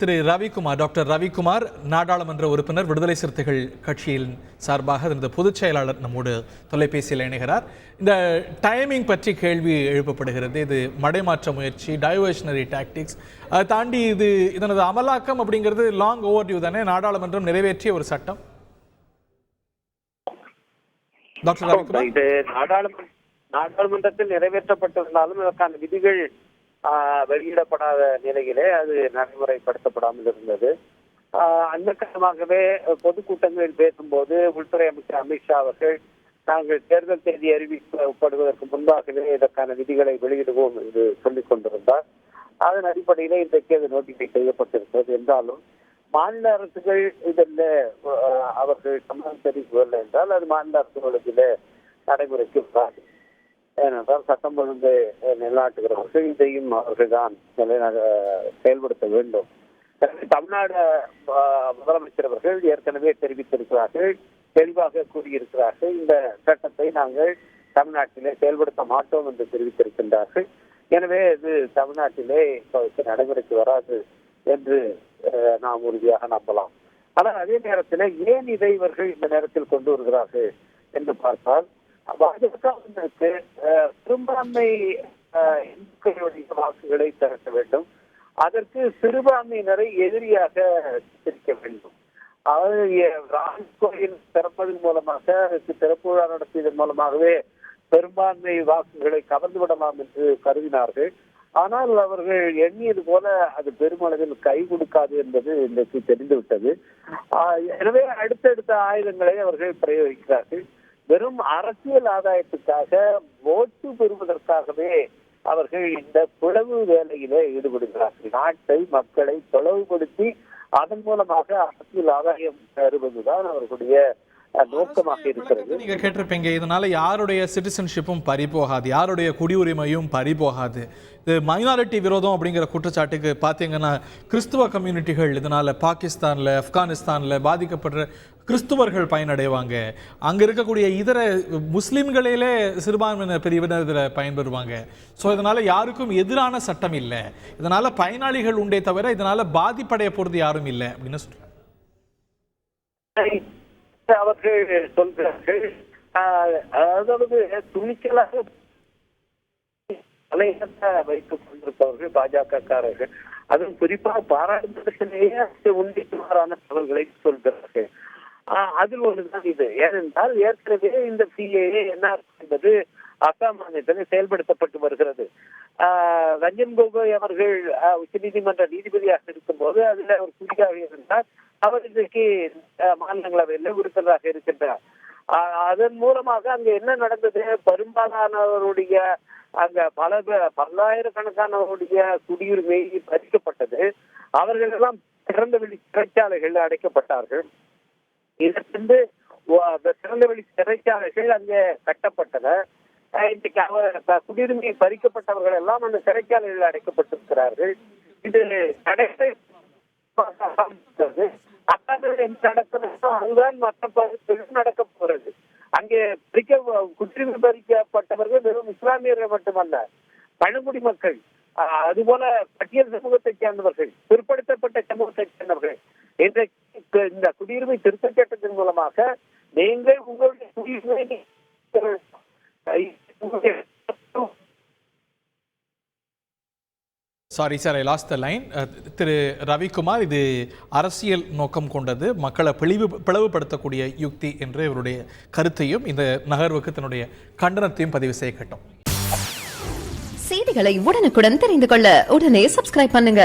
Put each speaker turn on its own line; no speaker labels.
திரு Ravikumar, doctor Ravikumar நாடாளுமன்ற உறுப்பினர், விடுதலை சிறுத்தைகள் கட்சியின் சார்பாக இந்த பொதுச் செயலாளர் நம்மோடு தொலைபேசியில் இணைகிறார். இந்த டைமிங் பற்றி கேள்வி எழுப்பப்படுகிறது. இது மடைமாற்ற முயற்சி, டைவர்ஷனரி டாக்டிக்ஸ், அதை தாண்டி இதனது அமலாக்கம் அப்படிங்கிறது லாங் ஓவர்டியூ தானே? நாடாளுமன்றம் நிறைவேற்றிய ஒரு சட்டம். டாக்டர் ரவிக்குமார்,
இது நாடாளுமன்றத்தில் நிறைவேற்றப்பட்டிருந்தாலும் இதற்கான விதிகள் வெளியிடப்படாத நிலையிலே அது நடைமுறைப்படுத்தப்படாமல் இருந்தது. அந்த காரணமாகவே பொதுக்கூட்டங்களில் பேசும்போது உள்துறை அமைச்சர் அமித்ஷா அவர்கள் நாங்கள் தேர்தல் தேதி அறிவிக்கப்படுவதற்கு முன்பாகவே இதற்கான விதிகளை வெளியிடுவோம் என்று சொல்லிக் கொண்டிருந்தார். அதன் அடிப்படையிலே இன்றைக்கு அது நோட்டிஃபை செய்யப்பட்டிருக்கிறது. என்றாலும் மாநில அரசுகள் இதில் அவர்கள் சம்மதம் தெரிவிக்கவில்லை என்றால் அது மாநில அரசுகளுக்கு நடைமுறைக்கு வராது. ஏனென்றால் சட்டம் ஒழுங்கு நிலைநாட்டுகிறவர்கள் இதையும் அவர்கள்தான் செயல்படுத்த வேண்டும். தமிழ்நாடு முதலமைச்சர் அவர்கள் ஏற்கனவே தெரிவித்திருக்கிறார்கள், தெளிவாக கூறியிருக்கிறார்கள், இந்த சட்டத்தை நாங்கள் தமிழ்நாட்டிலே செயல்படுத்த மாட்டோம் என்று தெரிவித்திருக்கின்றார்கள். எனவே இது தமிழ்நாட்டிலே நடைமுறைக்கு வராது என்று நாம் உறுதியாக நம்பலாம். ஆனால் அதே நேரத்தில் ஏன் இதை இவர்கள் இந்த நேரத்தில் கொண்டு வருகிறார்கள் என்று பார்த்தால், பாஜகவினருக்கு பெரும்பான்மை இந்துக்களுடைய வாக்குகளை திரட்ட வேண்டும், அதற்கு சிறுபான்மையினரை எதிரியாக சித்தரிக்க வேண்டும். அதாவது ராம் கோயில் திறப்பதன் மூலமாக, அதற்கு திறப்பு விழா நடத்தியதன் மூலமாகவே பெரும்பான்மை வாக்குகளை கவர்ந்து விடலாம் என்று கருதினார்கள். ஆனால் அவர்கள் எண்ணியது போல அது பெருமளவில் கை கொடுக்காது என்பது இன்றைக்கு தெரிந்துவிட்டது. எனவே அடுத்தடுத்த ஆயுதங்களை அவர்கள் பிரயோகிக்கிறார்கள். வெறும் அரசியல் ஆதாயத்துக்காக, ஓட்டு பெறுவதற்காகவே அவர்கள் இந்த பிளவு வேலையிலே ஈடுபடுகிறார்கள். நாட்டை, மக்களை பிளவுபடுத்தி அதன் மூலமாக அரசியல் ஆதாயம் பெறுவதுதான் அவர்களுடைய நோக்கமாக இருக்கிறது.
நீங்க கேட்டிருப்பீங்க, இதனால யாருடைய சிட்டிசன்ஷிப்பும் பறிபோகாது, யாருடைய குடியுரிமையும் பறிபோகாது. இது மைனாரிட்டி விரோதம் அப்படிங்கிற குற்றச்சாட்டுக்கு பார்த்தீங்கன்னா கிறிஸ்துவ கம்யூனிட்டிகள் இதனால பாகிஸ்தான்ல, ஆப்கானிஸ்தான்ல பாதிக்கப்படுற கிறிஸ்துவர்கள் பயனடைவாங்க. அங்க இருக்கக்கூடிய இதர முஸ்லிம்களிலே சிறுபான்மையினர் பிரிவினர் இதில் பயன்பெறுவாங்க. ஸோ இதனால யாருக்கும் எதிரான சட்டம் இல்லை, இதனால பயனாளிகள் உண்டே தவிர இதனால பாதிப்படைய போறது யாரும் இல்லை அப்படின்னு சொல்றாங்க.
அவர்கள் சொல்கிறார்கள், அதாவது துணிச்சலாக வைத்துக் கொண்டிருப்பவர்கள் பாஜகக்காரர்கள், அதுவும் குறிப்பாக பாராளுமன்றத்திலேயே உண்டிக்குமாறான தகவல்களை சொல்கிறார்கள். அதில் ஒன்றுதான் இது. ஏனென்றால் ஏற்கனவே இந்த சிஏஏ என்ஆர் என்பது அசாம் மாநிலத்தில் செயல்படுத்தப்பட்டு வருகிறது. ரஞ்சன் கோகோய் அவர்கள் உச்ச நீதிமன்ற நீதிபதியாக இருக்கும் போது அதில் அவர் குறியாக இருந்தார். அவர் இன்றைக்கு மாநிலங்களவையில் உறுப்பினராக இருக்கின்றார். அதன் மூலமாக அங்க என்ன நடந்தது, பெரும்பாலானவருடைய அங்க பல்லாயிரக்கணக்கானவருடைய குடியுரிமை பறிக்கப்பட்டது. அவர்கள் எல்லாம் திறந்த வெளி சிறைச்சாலைகள் அடைக்கப்பட்டார்கள். இதற்கு திறந்த வெளி சிறைச்சாலைகள் அங்கே கட்டப்பட்டன. இன்றைக்கு குடியுரிமை பறிக்கப்பட்டவர்கள் எல்லாம் அந்த சிறைச்சாலைகளில் அடைக்கப்பட்டிருக்கிறார்கள். இது அதுதான் மற்ற பகுதிகளில் நடக்க போகிறது. அங்கே குடியுரிமை பறிக்கப்பட்டவர்கள் வெறும் இஸ்லாமியர்கள் மட்டுமல்ல, பழங்குடி மக்கள், அதுபோல பட்டியல் சமூகத்தை சேர்ந்தவர்கள், பிற்படுத்தப்பட்ட சமூகத்தை சேர்ந்தவர்கள். இன்றைக்கு இந்த குடியுரிமை திருத்த சட்டத்தின் மூலமாக நீங்கள் உங்களுடைய குடியுரிமை
sorry sir, I lost the line. திரு ரவிக்குமார், இது அரசியல் நோக்கம் கொண்டது, மக்களை பிளவுபடுத்தக்கூடிய யுக்தி என்று இவருடைய கருத்தையும் இந்த நகர்வுக்கு தன்னுடைய கண்டனத்தையும் பதிவு செய்யட்டும்.
செய்திகளை உடனுக்குடன் தெரிந்து கொள்ள உடனே சப்ஸ்கிரைப் பண்ணுங்க.